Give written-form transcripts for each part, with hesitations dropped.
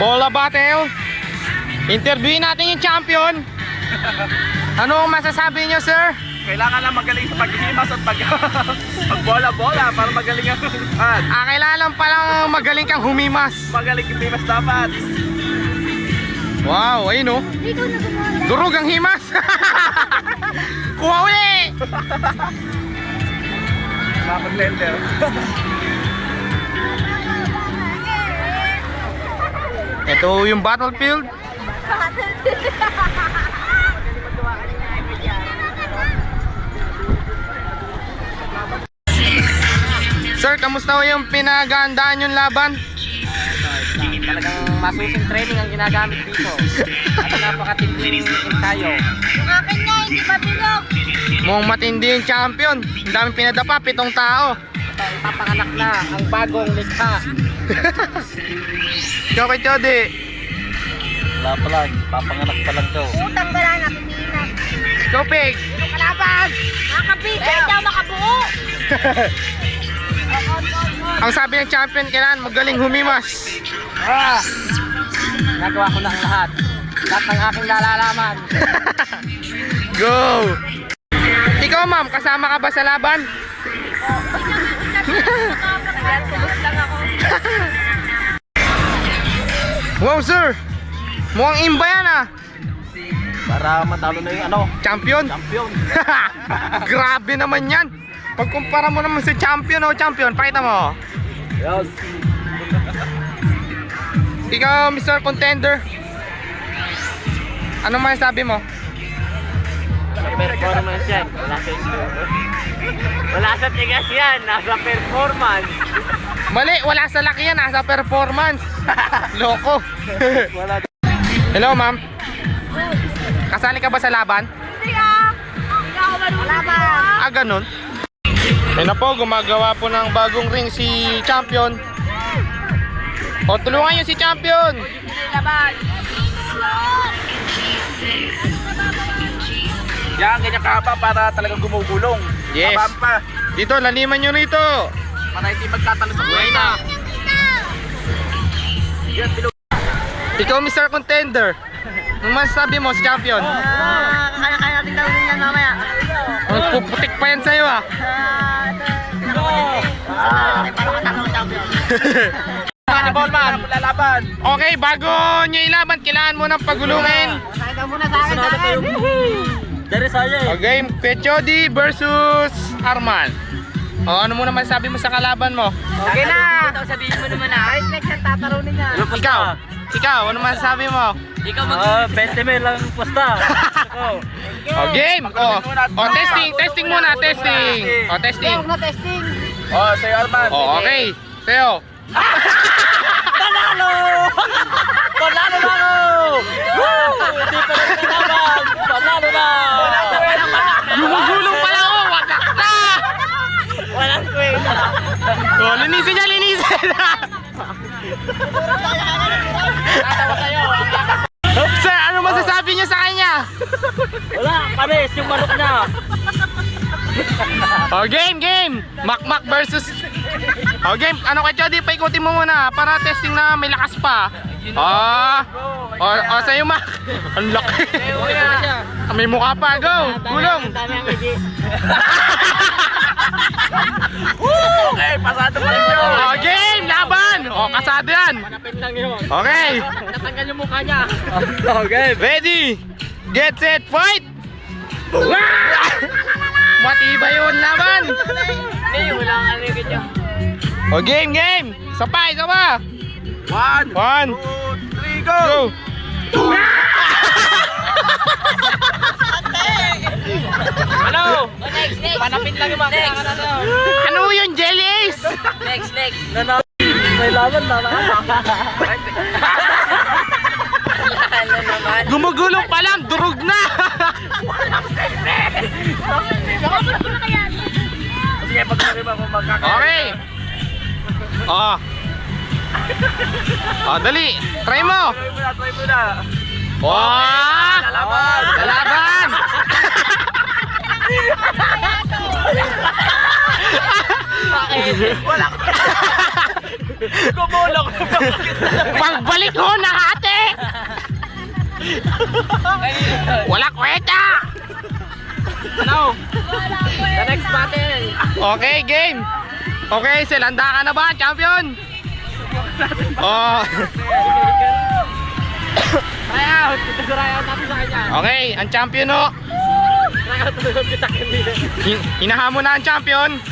Bola battle. Interviewin natin yung champion. Ano ang masasabi nyo, sir? Kailangan lang magaling sa paghihimas at pagbola-bola para magaling ang Kailangan palang magaling kang humimas. magaling yung himas dapat. Wow, ayun oh. Durog ang himas. Kuha uli. Mga contender. Ito yung battlefield. Sir, kamusta ho yung pinagandaan yung laban? Talagang masusing training ang ginagamit dito. At napakatinding ensayo. Yung akin nga, hindi mabilog. Mukhang matindi yung champion. Ang daming pinadapa, 7 tao. Ito, ipapanganak na ang bagong likha. Ikaw kay Chody. Wala pa lang, papanganak pa lang daw. Utang gala na, pininak. Ikaw, Pig. Ano kalaban? Nakapicture, hindi ako makabuo. Ang sabi ng champion, kailangan magaling humimas. Nagawa ko na ang lahat. Lahat ng aking nalalaman. Go! Ikaw, ma'am, kasama ka ba sa laban? Nagtubos lang ako. Wow, sir! Mukhang imba yan ah. Para matalo na yung Champion? champion. Grabe naman yan. Pagkumpara mo naman si champion o champion, pakita mo. Yes. Ikaw, Mr. Contender. Ano masasabi mo? Sa performance yan. Wala sa tigas yan. Nasa performance. Mali, wala sa laki yan, nasa performance. Loko. Hello, ma'am. Kasali ka ba sa laban? Hindi ah. Hindi ako manulaban. Ganun. Ayun na po, gumagawa po ng bagong ring si champion. O, tulungan nyo si champion. Laban. Yan, ganyan kahaba para talagang gumugulong. Yes. Habaan pa. Dito, laliman nyo rito. Para hindi magtatalo sa buhay na. Yan, bilog. Ikaw, Mr. Contender. Ano masasabi mo si champion? Kaya-kaya natin gawin yan mamaya. Puputik pa yan sa'yo ah. Para matalo ang champion. Ballman, lalaban. Okay, bago nyo ilaban, kailangan mo ng pagulungin. Pakita muna sa akin. Dari saya. Okay, Pechody versus Arman. O, ano mo naman sabi mo sa kalaban mo? Okay na. Sabihin mo naman na. Right next ang tatarunin niya. Ikaw, ano masasabi mo? Ikaw 20 mil lang posta. O, game! O, testing muna, testing. O, testing. Huwag na testing. Oh, sa'yo Arman. O, okay. Sa'yo. Panalo na ako! Woo! Hindi pa rin kalaban! Panalo na! Gumugulong pala ako, wagak na! Walang kwenta! O, linisin niya, linisin! Tatawa kayo! Sir, ano masasabi niyo sa kanya? Wala! Pares yung manok niya! O, game! Makmak versus... O, game, ano kay Chody, paikutin mo muna para testing na may lakas pa. O, sa'yo, Mak. Ang laki. May mukha pa, go! Gulong! Okay, pasado pa rin yun. O, game! Laban! O, kasado yan. Manapit lang yun! Okay. Natanggal yung mukha niya! Okay, ready! Get set, fight! Matibay yun laban! Hindi, wala nga rin niya! O, game! Isa pa! 1, 2, 3, go! Ano? Manapit lang yung mukha niya! Ano yun, Jelly Ace? Next! May laban na Gumugulong pa lang, durog na! Sige, pag-sabi mo kung magkakaroon. Okay! Dali! Try mo! Try mo na. Lalaban! Wala Gumulong. Pagbalik ho na ate! Wala kweta! Ano? The next battle. Okay, game! Okay, silanda ka na ba, champion? Oh. Try out. Try out natin sa kanya. Okay, ang champion ho. Try out. Bitak niya. Hinahamon na ang champion.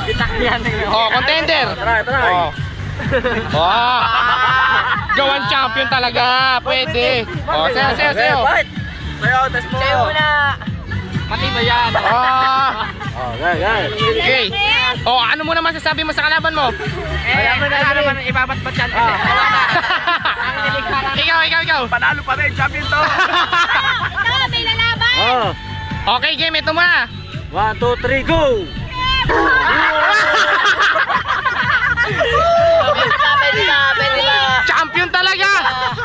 Bitak niya. Oh, contender. Try. Oh. Oh. Gawan champion talaga. Pwede. Oh, sayo. Sayo, test mo. Sa'yo muna. Matibay yan. Oh. Gay. Okay. Oh, ano mo naman sasabi mo sa kalaban mo? Alam naman ibabat-bat yan. Ikaw. Panalo pa rin, champion to. Ito, may lalaban. Oh. Okay, game. Ito muna. 1, 2, 3, go! Pwede na. Champion talaga.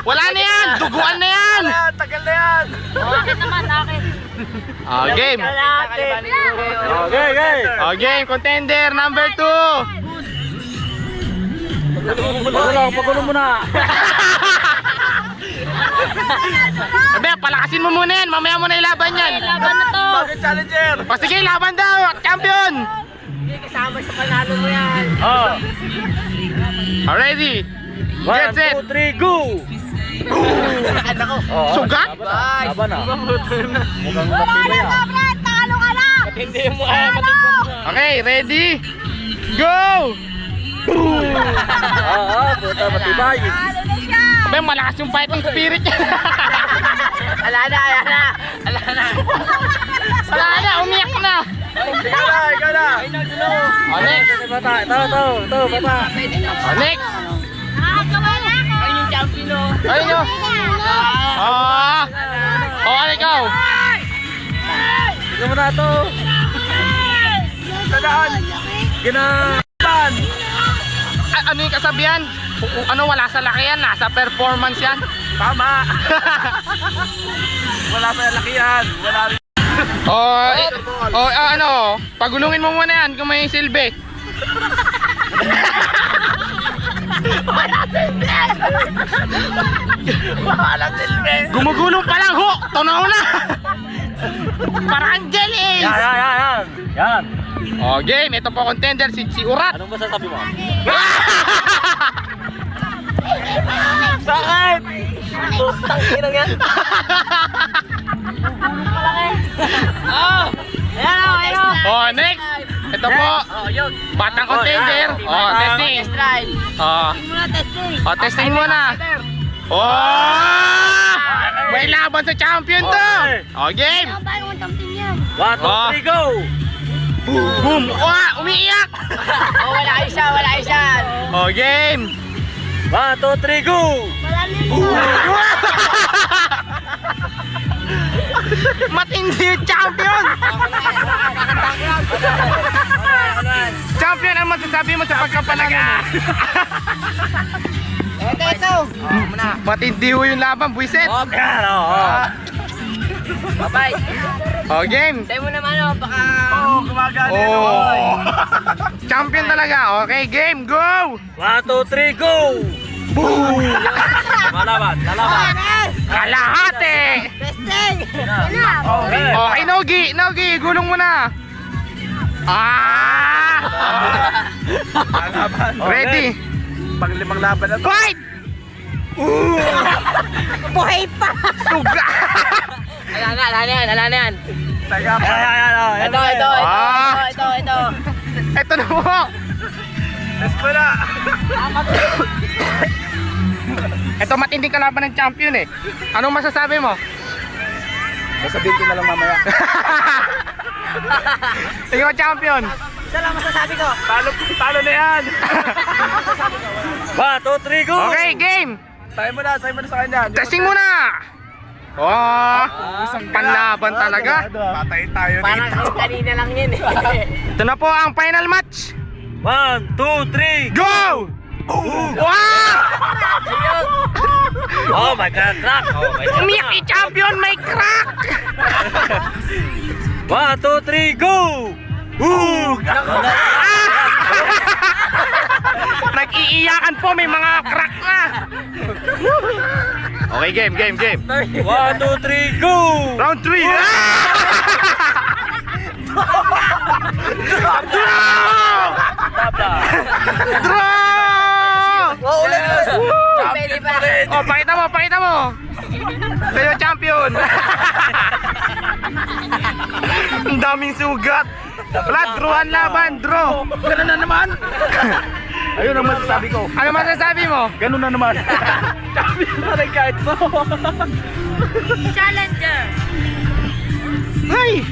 Wala na yan. Duguan na yan. Tagal na yan. Bakit naman, bakit? Oh, game. Okay. Oh, game. Contender number 2. Pagulo mo na. Sabi, palakasin mo muna yan. Mamaya mo na ilaban yan. Laban na to. Bakit challenger? O sige, laban daw. Champion. Hindi kasama sa panalo mo yan. Oh. Ready. 1, Get set. 2, 3, go! Ano ko? Sugat? Laban na. Mukhang matibay ah. Talo ka na. Hindi mo matibay. Okay, ready. Go. Puta matibay. Talo na siya. Sabi, malakas yung fighting spirit niya. Ala na. Wala na, umiyak na. Ikaw na. O, next. Bata, ito, bata. O, next. Nakakagawa na ako. Ay, yung champion o. Ayun o. Ano ikaw? Tignan mo na ito. Tandaan. Ginapan. Ano yung kasabihan? Ano, wala sa laki yan, nasa performance yan. Tama. Wala sa laki yan. Wala rin. Ano, pagulungin mo muna yan kung may silbi. Walang silbi. Gumugulong pa lang ho, tunaw na. Parang Angelis. Yan. O, game, ito po contender, si Urat. Anong masasabi mo? Bakit? Putang ina nga. O, next. Ito po, batang contender. O, testing. Try. O, testing muna. Oh! May laban sa champion to. O, game. Tayo ang champion yan. 1, 2, 3, go! Boom. Wah, umiiyak. Oh, wala isa. O, game. 1, 2, 3, go! Matindi yung champion. Champion, ang masasabi mo sa pagkapalaga? Ito. Matindi ho yung laban, buisit. Yan, oo. Bye-bye. O, game. Tayo mo naman o, baka... Oo, gumagana. Oh. Champion talaga. Okay, game, go. 1, 2, 3, go! Lalaban. Kalahati. Testing! Yan na. Okay, Nogi, gulong mo na. Ready? Pang limang laban na to. Fight! Buhay pa! Suga! Ala na yan. Teka, Ito. Ito na po. test ko na. Ito matinding kalaban ng champion eh. Anong masasabi mo? Sasabihin ko na lang mamaya. Ikaw champion. Isa lang masasabi ko. Talo na yan. 1, 2, 3, go! Okay, game. Tayo mo na sa kanya. Testing muna. Oh, panlaban talaga. Patay tayo Parang dito. kanina lang yun eh. Ito na po ang final match. 1, 2, 3, Go! Wow! Oh my God, crack! Umiyak ni champion, may crack! 1, 2, 3, go! Yan po, may mga crack na. Okay, game. 1, 2, 3, go! Round 3. Draw! Oh, ulit! Pwede pa. Oh, pakita mo. Kayo champion. Ang daming sugat. Wala, drawan laban, draw. Ganun na naman. Ayun ang masasabi ko. Ano masasabi mo? Ganun na naman. Champion pa rin kahit mo. Challenger. Ay!